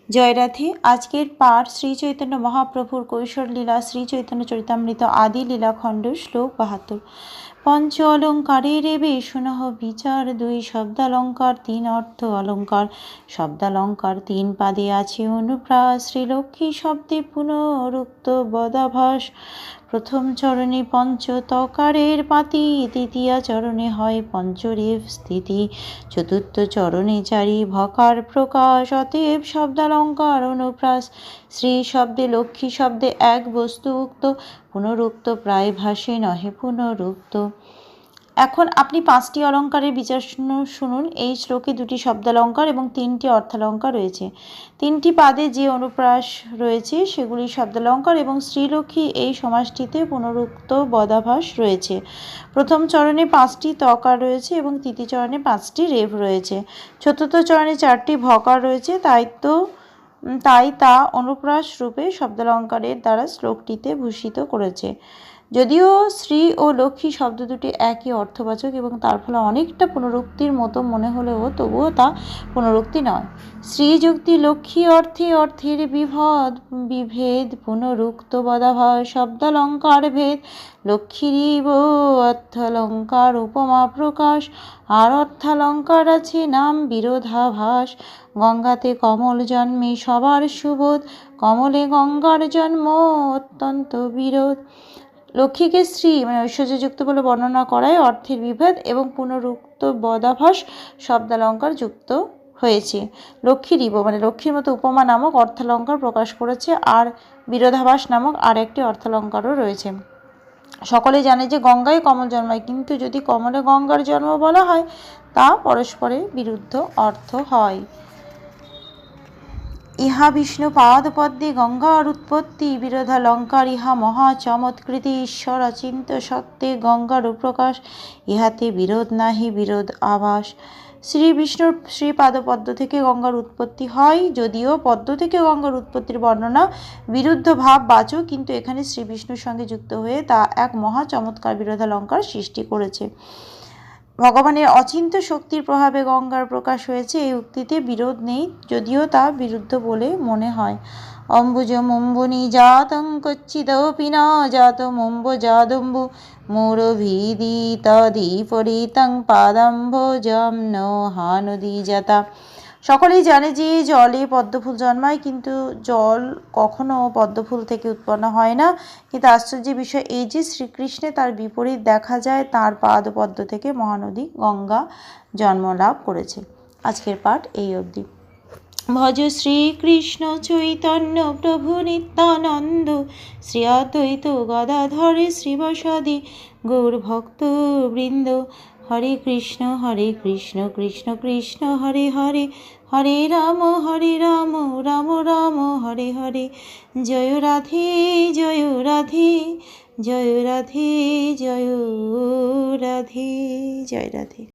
জয় রাধে। আজকের পাঠ শ্রী চৈতন্য মহাপ্রভুর কৈশোর লীলা শ্রী চৈতন্য চরিতামৃত আদি লীলাখণ্ড শ্লোক ৭২। পঞ্চ অলঙ্কারের রেবে শুনহ বিচার, দুই শব্দালঙ্কার তিন অর্থ অলঙ্কার। শব্দালঙ্কার তিন পাদে আছে অনুপ্রাস, শ্রীলক্ষ্মী শব্দে পুনরুক্ত বদাভাস। প্রথম চরণে পঞ্চ তকারের পাতি, তৃতীয় চরণে হয় পঞ্চরেফ স্থিতি, চতুর্থ চরণে চারি ভকার প্রকাশ। অতএব শব্দালঙ্কার অনুপ্রাস। শ্রী শব্দে লক্ষ্মী শব্দে এক বস্তু উক্ত, পুনরুক্ত প্রায় ভাষে নহে পুনরুক্ত। এখন আপনি 5টি অলঙ্কারের বিচার শুনুন। এই শ্লোকে 2টি শব্দালঙ্কার এবং 3টি অর্থালঙ্কার রয়েছে। 3টি পাদে যে অনুপ্রাস রয়েছে সেগুলি শব্দালঙ্কার এবং শ্রীলক্ষ্মী এই সমাসটিতে পুনরুক্ত বদাভাস রয়েছে। প্রথম চরণে 5টি তকার রয়েছে এবং তৃতীয় চরণে 5টি রেফ রয়েছে। চতুর্থ চরণে 4টি ভকার রয়েছে, তাই তা অনুপ্রাস রূপে শব্দালঙ্কারের দ্বারা শ্লোকটিতে ভূষিত করেছে। যদিও শ্রী ও লক্ষ্মী শব্দ দুটি একই অর্থবাচক এবং তার ফলে অনেকটা পুনরুক্তির মতো মনে হলেও তবুও তা পুনরুক্তি নয়। শ্রীযুক্তি লক্ষ্মী অর্থে অর্থের বিভেদ, পুনরুক্ত বদাভাস শব্দালঙ্কার ভেদ। লক্ষ্মীরিব অর্থালঙ্কার উপমা প্রকাশ, আর অর্থালঙ্কার আছে নাম বিরোধাভাস। গঙ্গাতে কমল জন্মে সবার সুবোধ, কমলে গঙ্গার জন্ম অত্যন্ত বিরোধ। লক্ষ্মীকে শ্রী ঐশ্বর্যযুক্ত বলে বর্ণনা করায় অর্থের বিভেদ এবং পুনরুক্ত বদাভাস শব্দালঙ্কার যুক্ত হয়েছে। লক্ষ্মীরিব লক্ষ্মীর মতো উপমা নামক অর্থালঙ্কার প্রকাশ করেছে, আর বিরোধাভাস নামক আর একটি অর্থালঙ্কারও রয়েছে। সকলে জানে যে গঙ্গায় কমল জন্মায়, কিন্তু যদি কমলে গঙ্গার জন্ম বলা হয় তা পরস্পরের বিরুদ্ধ অর্থ হয়। ইহা বিষ্ণু পাদপদ্মে গঙ্গার উৎপত্তি, বিরোধালঙ্কার ইহা মহা চমৎকৃতি। ঈশ্বর অচিন্ত সত্ত্বে গঙ্গার প্রকাশ, ইহাতে বিরোধ নাহি বিরোধ আভাস। শ্রী বিষ্ণুর শ্রীপাদপদ্ম থেকে গঙ্গার উৎপত্তি হয়, যদিও পদ্ম থেকে গঙ্গার উৎপত্তির বর্ণনা বিরুদ্ধ ভাব বাচক, কিন্তু এখানে শ্রী বিষ্ণুর সঙ্গে যুক্ত হয়ে তা এক মহা চমৎকার বিরোধালঙ্কার সৃষ্টি করেছে। ভগবানের অচিন্ত শক্তির প্রভাবে গঙ্গার প্রকাশ হয়েছে, এই উক্তিতে বিরোধ নেই, যদিও তা বিরুদ্ধ বলে মনে হয়। অম্বুজমম্বুনি জাতং কচ্চিদপি না জাতমম্বুজাদম্বু মূরভিদিতদীপরিতং পাদাম্বুজম নো হানুদিজাতা। সকলেই জানে যে জলে পদ্মফুল জন্মায়, কিন্তু জল কখনো পদ্মফুল থেকে উৎপন্ন হয় না। কিন্তু আশ্চর্যের বিষয় এই যে শ্রীকৃষ্ণে তার বিপরীত দেখা যায়, তাঁর পাদপদ্ম থেকে মহানদী গঙ্গা জন্ম লাভ করেছে। আজকের পাঠ এই অবধি। ভজ শ্রীকৃষ্ণ চৈতন্য প্রভু নিত্যানন্দ, শ্রী অদ্বৈত গদাধর শ্রীবাসাদি গৌর ভক্ত বৃন্দ। হরে কৃষ্ণ কৃষ্ণ কৃষ্ণ হরে হরে, হরে রাম রাম রাম হরে হরে। জয় রাধে জয় রাধে, জয় রাধে জয় রাধে, জয় রাধে।